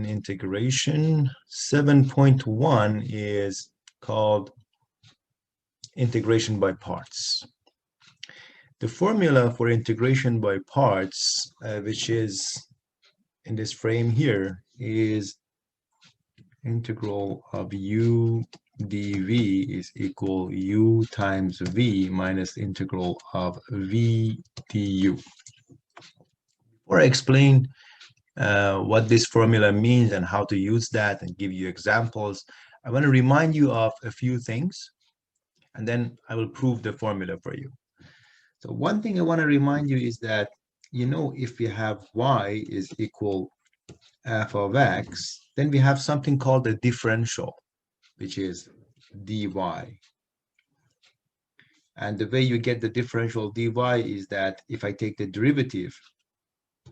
Integration 7.1 is called integration by parts. The formula for integration by parts, which is in this frame here, is integral of u dv is equal u times v minus integral of v du. Before I explain what this formula means and how to use that and give you examples, I want to remind you of a few things, and then I will prove the formula for you. So one thing I want to remind you is that, if we have y is equal f of x, then we have something called a differential, which is dy. And the way you get the differential dy is that if I take the derivative,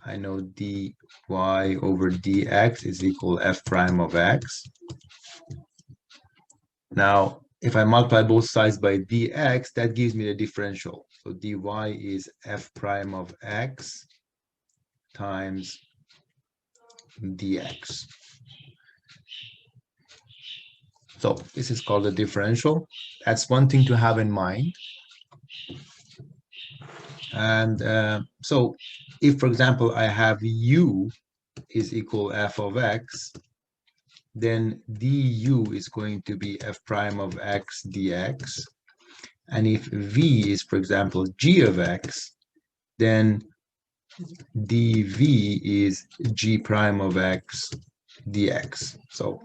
I know dy over dx is equal f prime of x. Now, if I multiply both sides by dx, that gives me the differential. So dy is f prime of x times dx. So this is called a differential. That's one thing to have in mind. And so if, for example, I have u is equal f of x, then du is going to be f prime of x dx. And if v is, for example, g of x, then dv is g prime of x dx. So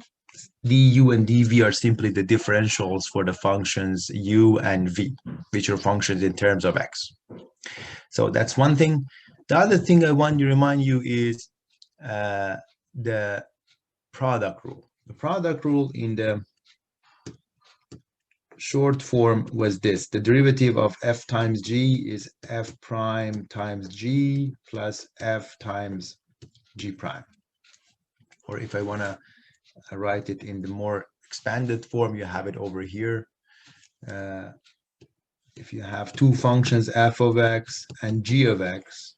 du and dv are simply the differentials for the functions u and v, which are functions in terms of x. So that's one thing. The other thing I want to remind you is the product rule. The product rule in the short form was this: the derivative of f times g is f prime times g plus f times g prime. Or if I want to write it in the more expanded form, you have it over here. If you have two functions, f of x and g of x,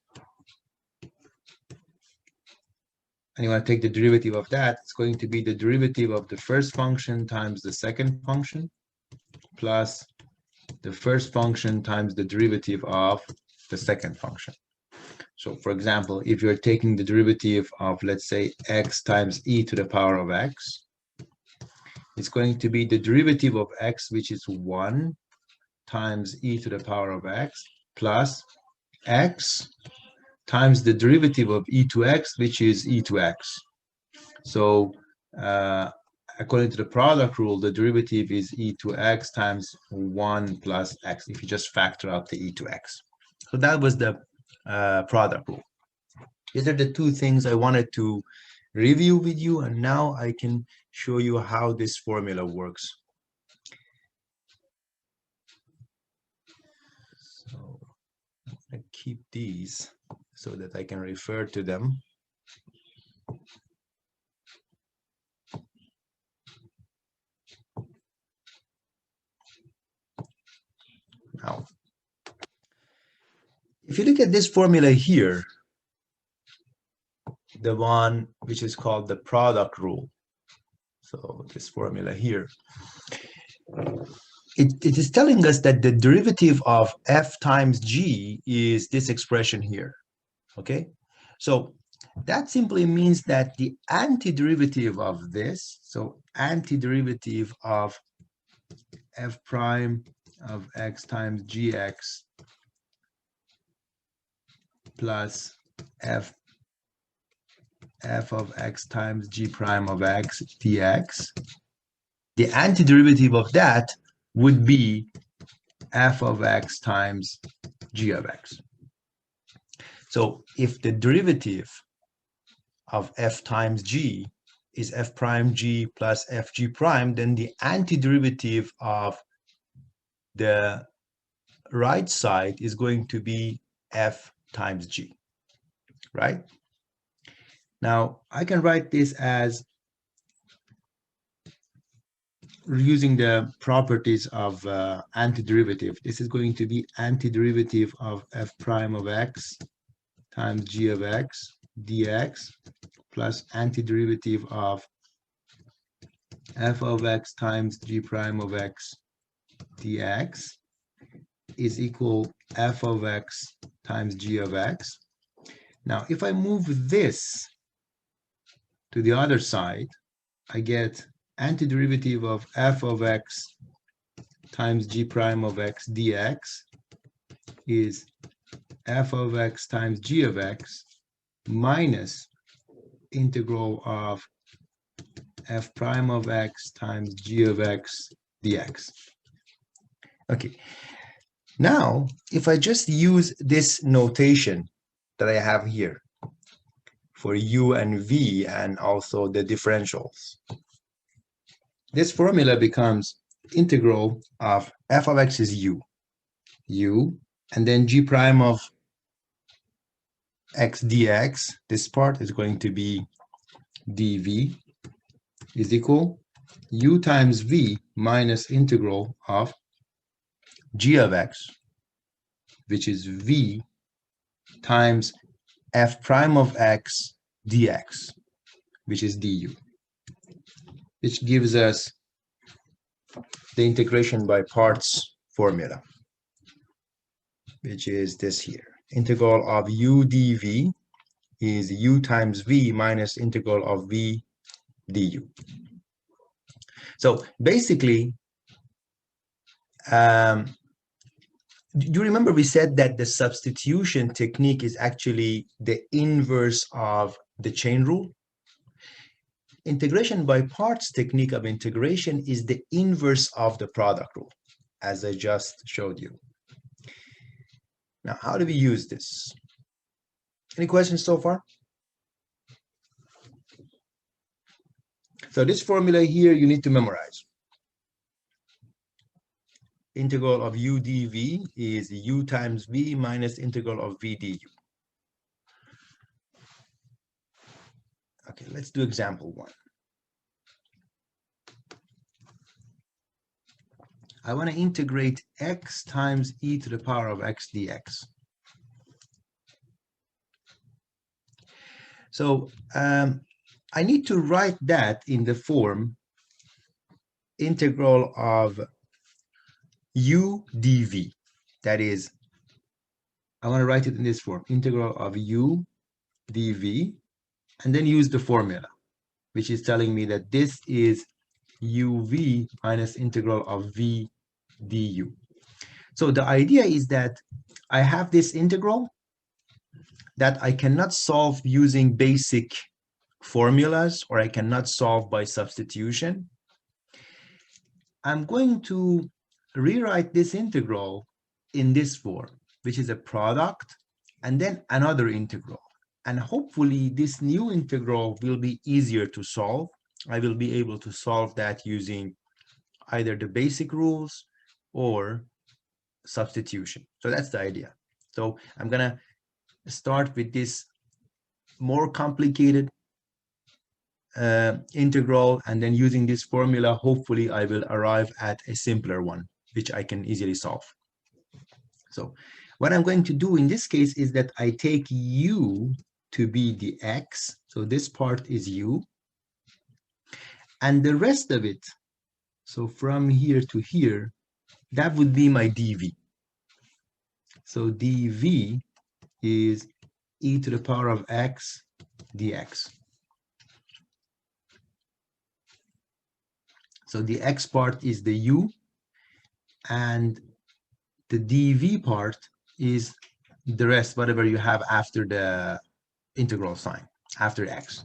and you want to take the derivative of that, it's going to be the derivative of the first function times the second function plus the first function times the derivative of the second function. So for example, if you're taking the derivative of, let's say, x times e to the power of x, it's going to be the derivative of x, which is 1 times e to the power of x, plus x times the derivative of e to x, which is e to x. So according to the product rule, the derivative is e to x times 1 plus x, if you just factor out the e to x. So that was the product rule. These are the two things I wanted to review with you, and now I can show you how this formula works. So I keep these so that I can refer to them. Now, if you look at this formula here, the one which is called the product rule, so this formula here, it is telling us that the derivative of f times g is this expression here, okay? So that simply means that the antiderivative of this, so antiderivative of f prime of x times gx plus f of x times g prime of x dx, the antiderivative of that would be f of x times g of x. So if the derivative of f times g is f prime g plus f g prime, then the antiderivative of the right side is going to be f times g, right? Now, I can write this as, using the properties of antiderivative. This is going to be antiderivative of f prime of x times g of x dx plus antiderivative of f of x times g prime of x dx is equal f of x times g of x. Now, if I move this to the other side, I get antiderivative of f of x times g prime of x dx is f of x times g of x minus integral of f prime of x times g of x dx. Okay, now if I just use this notation that I have here for u and v and also the differentials, this formula becomes integral of f of x is u, and then g prime of x dx, this part is going to be dv, is equal u times v minus integral of g of x, which is v times f prime of x dx, which is du, which gives us the integration by parts formula, which is this here. Integral of u dv is u times v minus integral of v du. So basically, do you remember we said that the substitution technique is actually the inverse of the chain rule? Integration by parts technique of integration is the inverse of the product rule, as I just showed you. Now, how do we use this? Any questions so far? So this formula here you need to memorize. Integral of u dv is u times v minus integral of v du. Okay, let's do example 1. I want to integrate x times e to the power of x dx. So I need to write that in the form integral of u dv. That is, I want to write it in this form, integral of u dv, and then use the formula, which is telling me that this is uv minus integral of v du. So the idea is that I have this integral that I cannot solve using basic formulas, or I cannot solve by substitution. I'm going to rewrite this integral in this form, which is a product and then another integral. And hopefully this new integral will be easier to solve. I will be able to solve that using either the basic rules or substitution. So that's the idea. So I'm gonna start with this more complicated integral, and then using this formula, hopefully I will arrive at a simpler one, which I can easily solve. So what I'm going to do in this case is that I take u to be the x, so this part is u, and the rest of it, so from here to here, that would be my dv. So dv is e to the power of x dx. So the x part is the u, and the dv part is the rest, whatever you have after the integral sign, after x.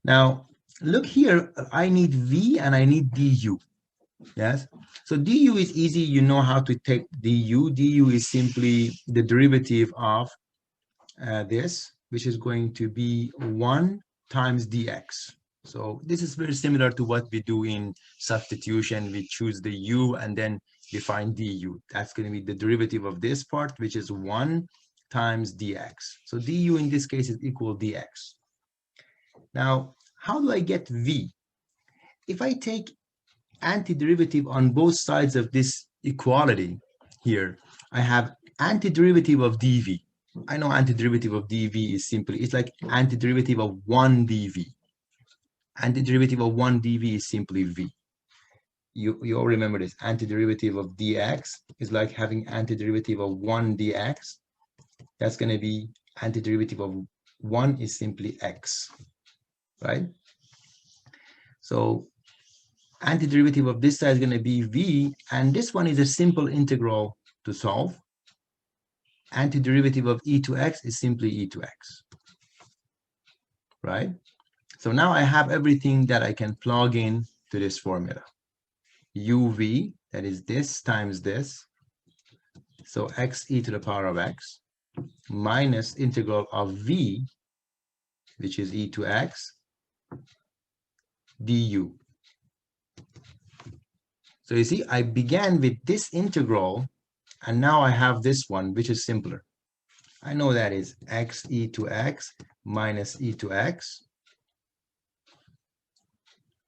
Now, look here, I need v and I need du. Yes, so du is easy, you know how to take du. Du is simply the derivative of this, which is going to be 1 times dx. So this is very similar to what we do in substitution. We choose the u and then define du. That's going to be the derivative of this part, which is 1 times dx. So du in this case is equal dx. Now, how do I get v? If I take antiderivative on both sides of this equality here, I have antiderivative of dv. I know antiderivative of dv is simply, it's like antiderivative of 1 dv. Antiderivative of 1 dv is simply v. You all remember this. Antiderivative of dx is like having antiderivative of 1 dx. That's going to be antiderivative of 1 is simply x, right? So antiderivative of this side is going to be v, and this one is a simple integral to solve. Antiderivative of e to x is simply e to x, right? So now I have everything that I can plug in to this formula. uv, that is this times this, so x e to the power of x, minus integral of v, which is e to x, du. So you see, I began with this integral, and now I have this one, which is simpler. I know that is x e to x minus e to x.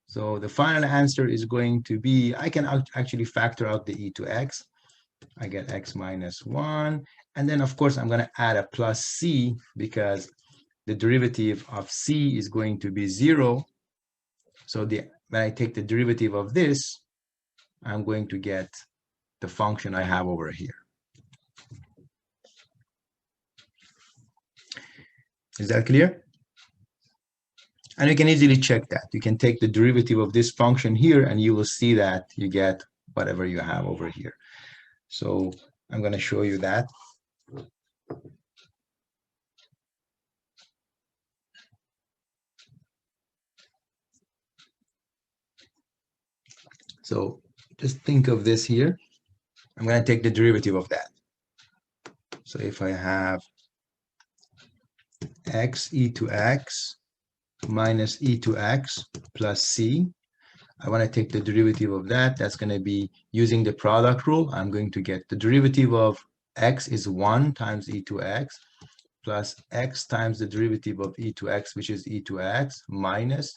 So the final answer is going to be, I can actually factor out the e to x. I get x minus 1. And then, of course, I'm going to add a plus c because the derivative of c is going to be 0. So when I take the derivative of this, I'm going to get the function I have over here. Is that clear? And you can easily check that. You can take the derivative of this function here, and you will see that you get whatever you have over here. So I'm going to show you that. So just think of this here. I'm going to take the derivative of that. So if I have x e to x minus e to x plus c, I want to take the derivative of that. That's going to be using the product rule. I'm going to get the derivative of x is 1 times e to x plus x times the derivative of e to x, which is e to x, minus,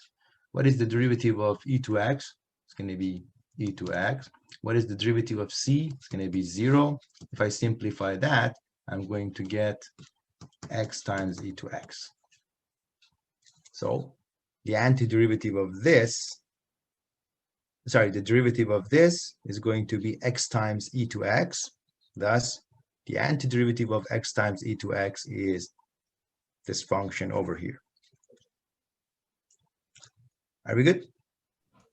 what is the derivative of e to x? It's going to be e to x. What is the derivative of c? It's going to be 0. If I simplify that, I'm going to get x times e to x. So the antiderivative of this, sorry, the derivative of this is going to be x times e to x. Thus, the antiderivative of x times e to x is this function over here. Are we good?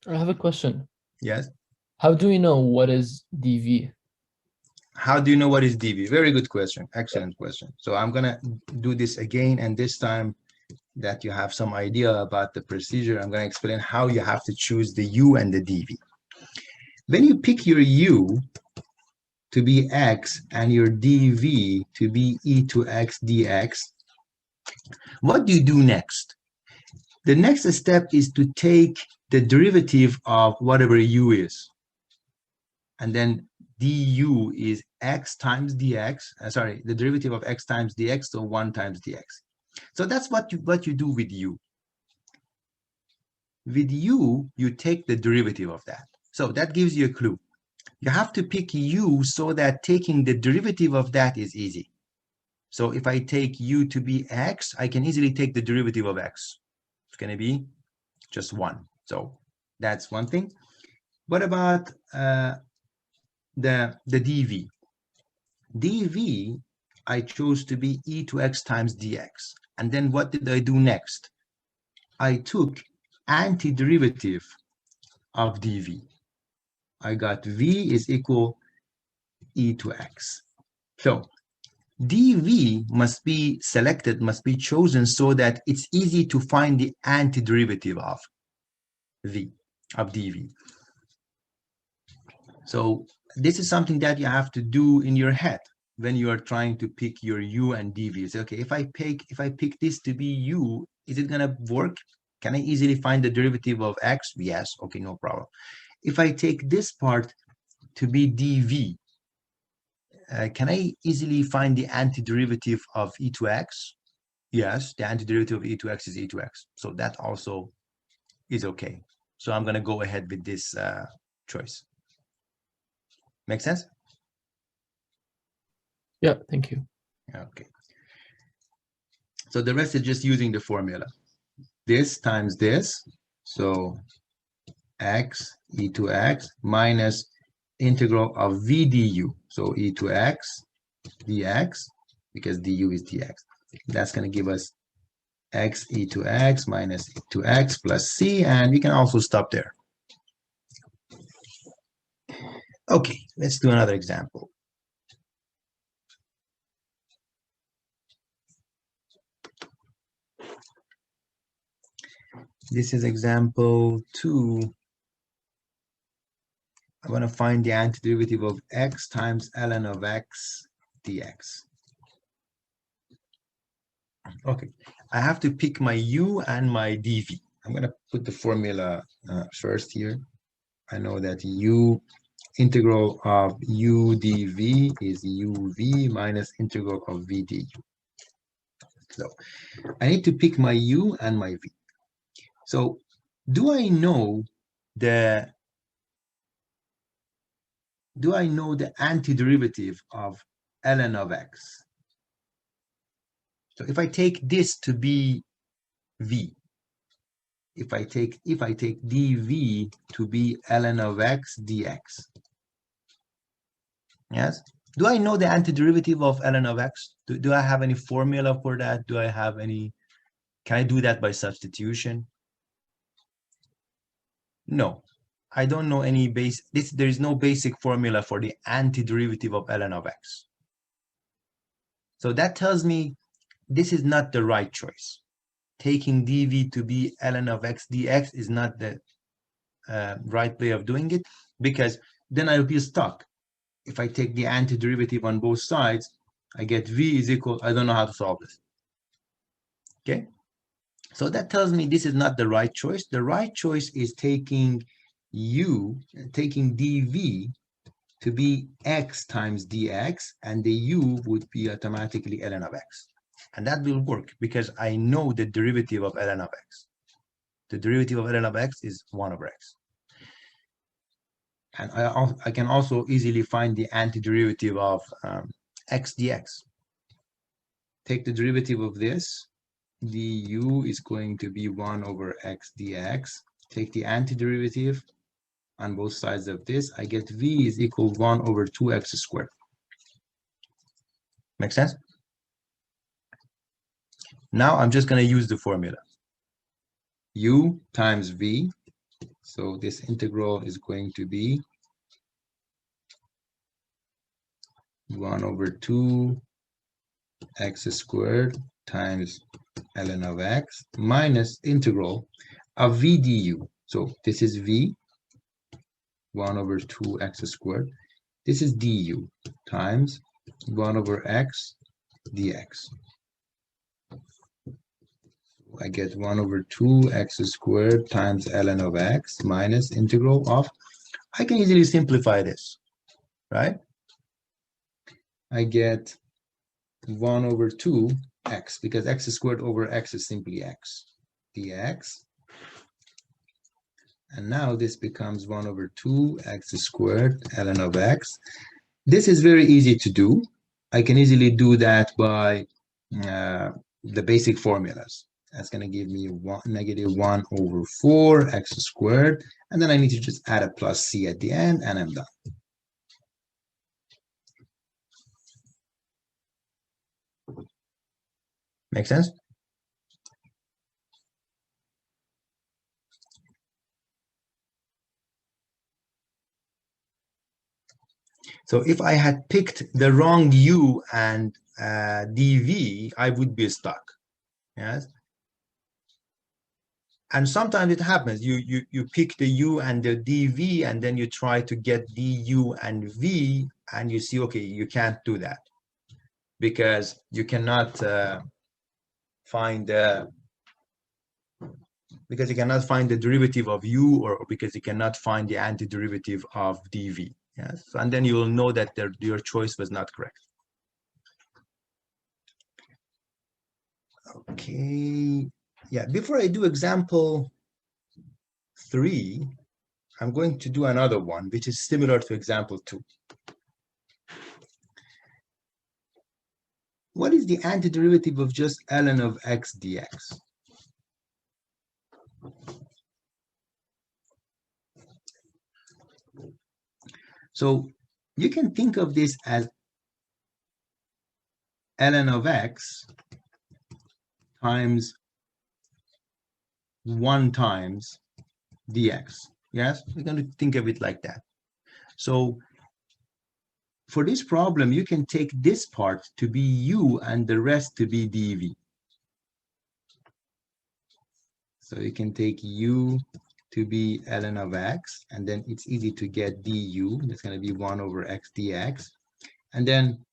I have a question. Yes. How do we know what is dv? How do you know what is dv? Very good question. Excellent question. So I'm going to do this again, and this time that you have some idea about the procedure, I'm going to explain how you have to choose the u and the dv. When you pick your u to be x and your dv to be e to x dx, what do you do next? The next step is to take the derivative of whatever u is. And then du is x times dx, sorry, the derivative of x times dx, so 1 times dx. So that's what you do with u. With u, you take the derivative of that. So that gives you a clue. You have to pick u so that taking the derivative of that is easy. So if I take u to be x, I can easily take the derivative of x. It's going to be just 1. So that's one thing. What about the dv? dv, I chose to be e to x times dx. And then what did I do next? I took antiderivative of dv. I got v is equal e to x. So dv must be selected, must be chosen so that it's easy to find the antiderivative of v, of dv. So this is something that you have to do in your head when you are trying to pick your u and dv. Say, okay, if I pick this to be u, is it gonna work? Can I easily find the derivative of x? Yes, okay, no problem. If I take this part to be dv, can I easily find the antiderivative of e to x? Yes, the antiderivative of e to x is e to x. So that also is okay. So I'm going to go ahead with this choice. Make sense? Yeah, thank you. Okay. So the rest is just using the formula. This times this, so x e to x minus integral of v du. So e to x dx, because du is dx. That's going to give us x e to x minus e to x plus c, and we can also stop there. Okay, let's do another example. This is example 2. I want to find the antiderivative of x times ln of x dx. Okay, I have to pick my u and my dv. I'm going to put the formula first here. I know that u integral of u dv is uv minus integral of v du. So I need to pick my u and my v. So do I know the antiderivative of ln of x? So if I take this to be v, if I take dv to be ln of x dx, yes? Do I know the antiderivative of ln of x? Do I have any formula for that? Do I have any, can I do that by substitution? No, I don't know any there is no basic formula for the antiderivative of ln of x. So that tells me this is not the right choice. Taking dv to be ln of x dx is not the right way of doing it, because then I'll be stuck. If I take the antiderivative on both sides, I get v is equal, I don't know how to solve this. Okay, so that tells me this is not the right choice. The right choice is taking dv to be x times dx, and the u would be automatically ln of x. And that will work because I know the derivative of ln of x. The derivative of ln of x is 1 over x. And I can also easily find the antiderivative of x dx. Take the derivative of this. Du is going to be 1 over x dx. Take the antiderivative on both sides of this. I get v is equal 1 over 2x squared. Make sense? Now I'm just going to use the formula. U times v. So this integral is going to be 1 over 2 x squared times ln of x minus integral of v du. So this is v, 1 over 2 x squared. This is du times 1 over x dx. I get 1 over 2 x squared times ln of x minus integral of, I can easily simplify this, right? I get 1 over 2 x, because x squared over x is simply x dx. And now this becomes 1 over 2 x squared ln of x. This is very easy to do. I can easily do that by the basic formulas. That's going to give me negative 1 over 4 x squared. And then I need to just add a plus c at the end, and I'm done. Make sense? So if I had picked the wrong u and dv, I would be stuck. Yes. And sometimes it happens. You pick the u and the dv, and then you try to get du and v, and you see, okay, you can't do that because you cannot find the derivative of u, or because you cannot find the antiderivative of dv. Yes, and then you will know that your choice was not correct. Okay, yeah, before I do example 3, I'm going to do another one, which is similar to example 2. what is the antiderivative of just ln of x dx? So you can think of this as ln of x times 1 times dx. Yes, we're going to think of it like that. So for this problem, you can take this part to be u and the rest to be dv. So you can take u to be ln of x, and then it's easy to get du. That's going to be 1 over x dx. And then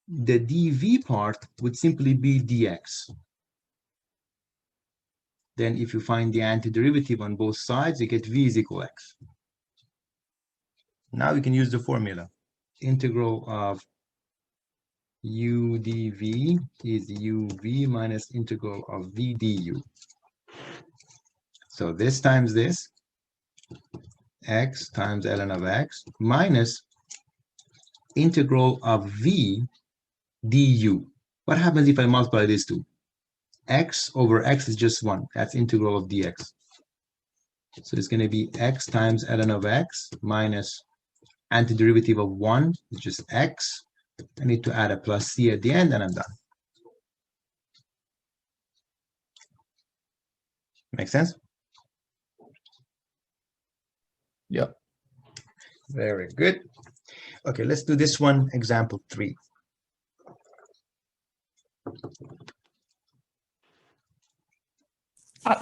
the dv part would simply be dx. Then if you find the antiderivative on both sides, you get v is equal x. Now we can use the formula. Integral of u dv is uv minus integral of v du. So this times this, x times ln of x minus integral of v du. What happens if I multiply these two? X over x is just 1. That's integral of dx. So it's going to be x times ln of x minus antiderivative of 1 is just x. I need to add a plus c at the end, and I'm done. Make sense? Yeah. Very good. Okay, let's do this one, example 3.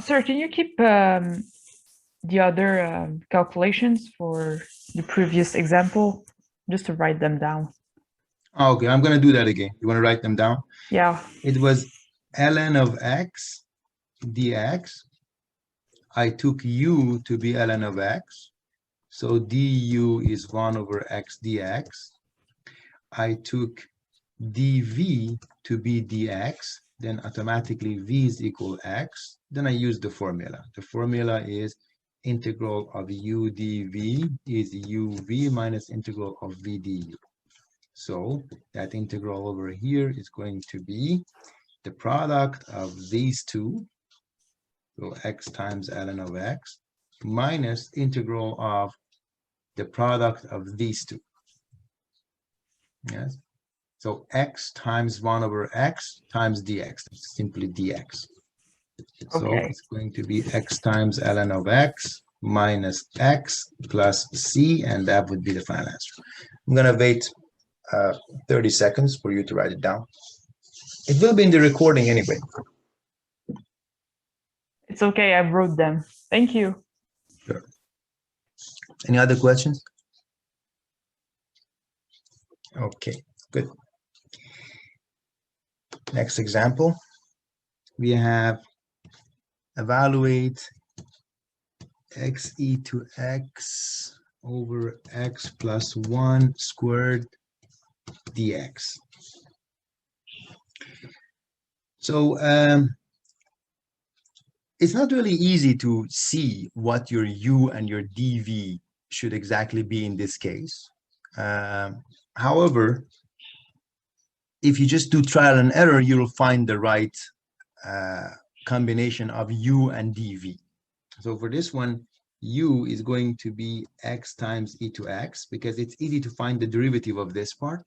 Sir, can you keep the other calculations for the previous example, just to write them down? Okay, I'm going to do that again. You want to write them down? Yeah. It was ln of x dx. I took u to be ln of x. So du is 1 over x dx. I took dv to be dx. Then automatically v is equal x. Then I use the formula. The formula is integral of u dv is uv minus integral of v du. So that integral over here is going to be the product of these two, so x times ln of x, minus integral of the product of these two. Yes. So x times 1 over x times dx, it's simply dx. So Okay. it's going to be x times ln of x minus x plus c, and that would be the final answer. I'm going to wait 30 seconds for you to write it down. It will be in the recording anyway. It's okay, I wrote them. Thank you. Sure. Any other questions? Okay, good. Next example, we have evaluate x e to x over x plus 1 squared dx. So it's not really easy to see what your u and your dv should exactly be in this case. However, if you just do trial and error, you'll find the right combination of u and dv. So for this one, u is going to be x times e to x, because it's easy to find the derivative of this part.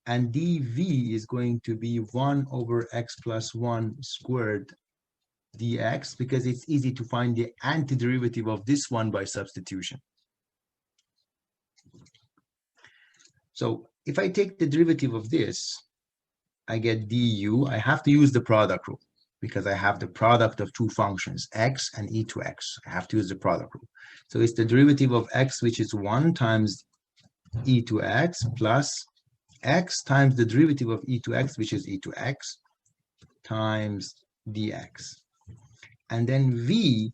And dv is going to be 1 over x plus 1 squared dx, because it's easy to find the antiderivative of this one by substitution. So if I take the derivative of this, I get du. I have to use the product rule because I have the product of two functions, x and e to x. I have to use the product rule. So it's the derivative of x, which is 1 times e to x, plus x times the derivative of e to x, which is e to x, times dx. And then v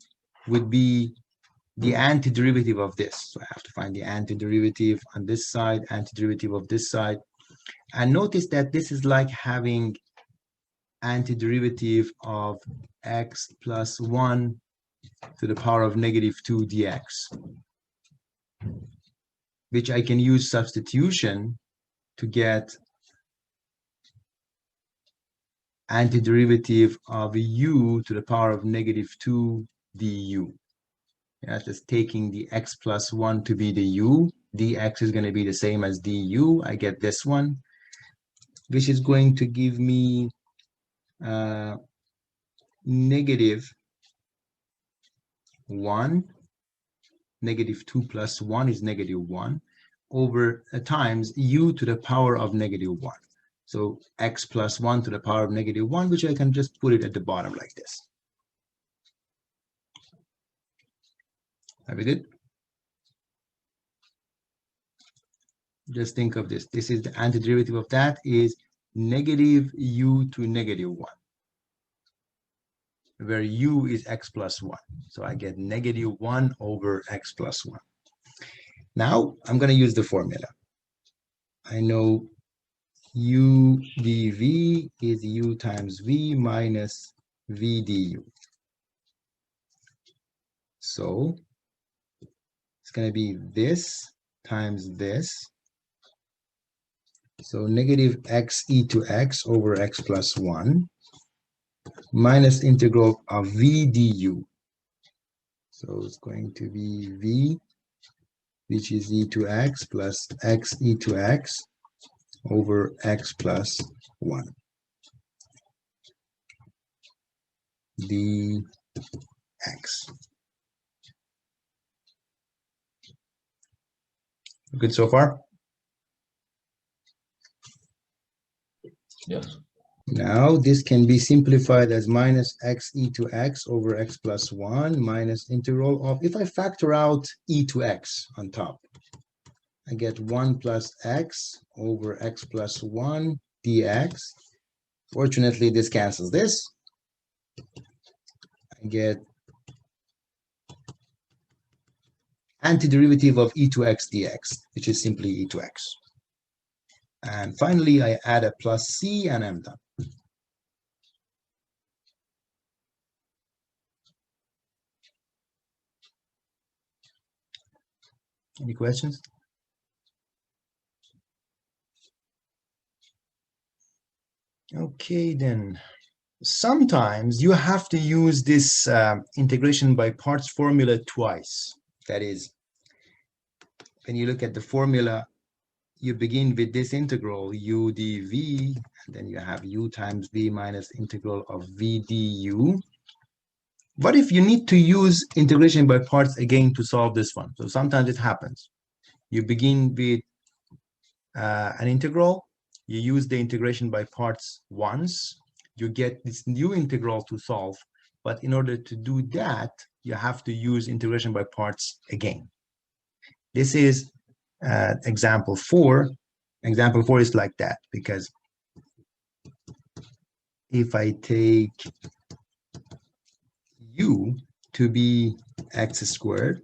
would be the antiderivative of this. So I have to find the antiderivative on this side, antiderivative of this side. And notice that this is like having antiderivative of x plus 1 to the power of negative 2 dx, which I can use substitution to get antiderivative of u to the power of -2 du. Yeah, just taking the x plus 1 to be the u, dx is going to be the same as du. I get this one, which is going to give me -1, -2 plus 1 is -1, over times u to the power of -1. So x plus 1 to the power of -1, which I can just put it at the bottom like this. Are we good? Just think of this. This is the antiderivative of that is -u to -1, where u is x plus 1. So I get -1 over x plus 1. Now I'm going to use the formula. I know u dv is u times v minus v du. So it's going to be this times this. So -x e to x over x plus 1 minus integral of v du. So it's going to be v, which is e to x plus x e to x over x plus 1 dx. Good so far? Yes. Now this can be simplified as minus x e to x over x plus 1 minus integral of, if I factor out e to x on top, I get 1 plus x over x plus 1 dx. Fortunately, this cancels this. I get antiderivative of e to x dx, which is simply e to x. And finally, I add a plus c and I'm done. Any questions? Okay, then. Sometimes you have to use this integration by parts formula twice. That is, when you look at the formula, you begin with this integral u dv, and then you have u times v minus integral of v du. What if you need to use integration by parts again to solve this one? So sometimes it happens. You begin with an integral, you use the integration by parts once, you get this new integral to solve, but in order to do that, you have to use integration by parts again. This is example 4. Example 4 is like that, because if I take u to be x squared,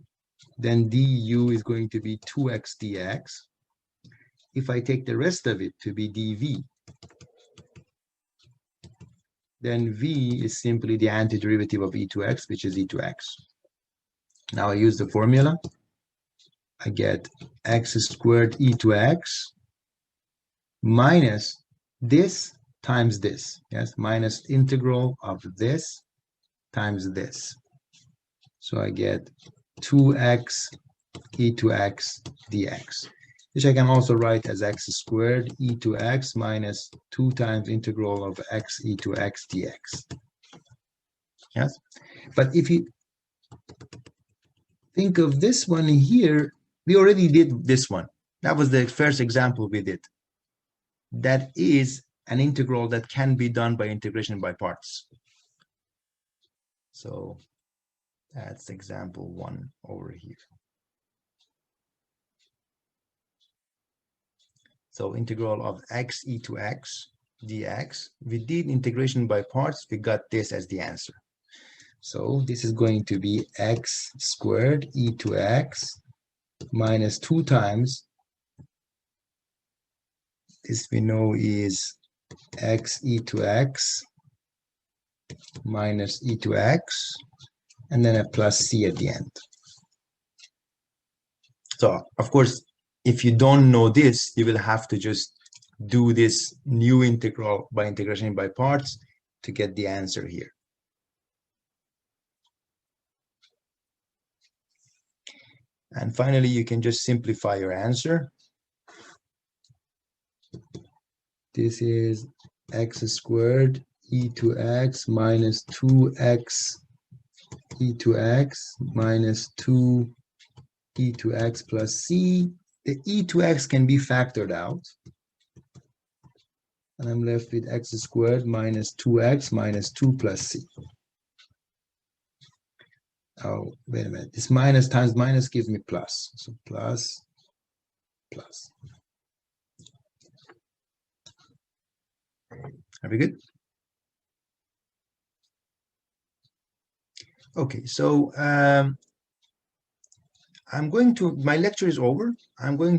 then du is going to be 2x dx. If I take the rest of it to be dv, then v is simply the antiderivative of e to x, which is e to x. Now I use the formula. I get x squared e to x minus this times this. Yes, minus integral of this times this. So I get 2x e to x dx, which I can also write as x squared e to x minus 2 times integral of x e to x dx. Yes, but if you think of this one here, we already did this one. That was the first example we did. That is an integral that can be done by integration by parts. So that's example 1 over here. So integral of x e to x dx. We did integration by parts. We got this as the answer. So this is going to be x squared e to x minus 2 times. This we know is x e to x minus e to x, and then a plus c at the end. So, of course, if you don't know this, you will have to just do this new integral by integration by parts to get the answer here. And finally, you can just simplify your answer. This is x squared e to x minus 2x e to x minus 2 e to x plus c. The e to x can be factored out. And I'm left with x squared minus 2x minus 2 plus c. Oh, wait a minute. This minus times minus gives me plus. So plus, plus. Are we good? Okay, so my lecture is over. I'm going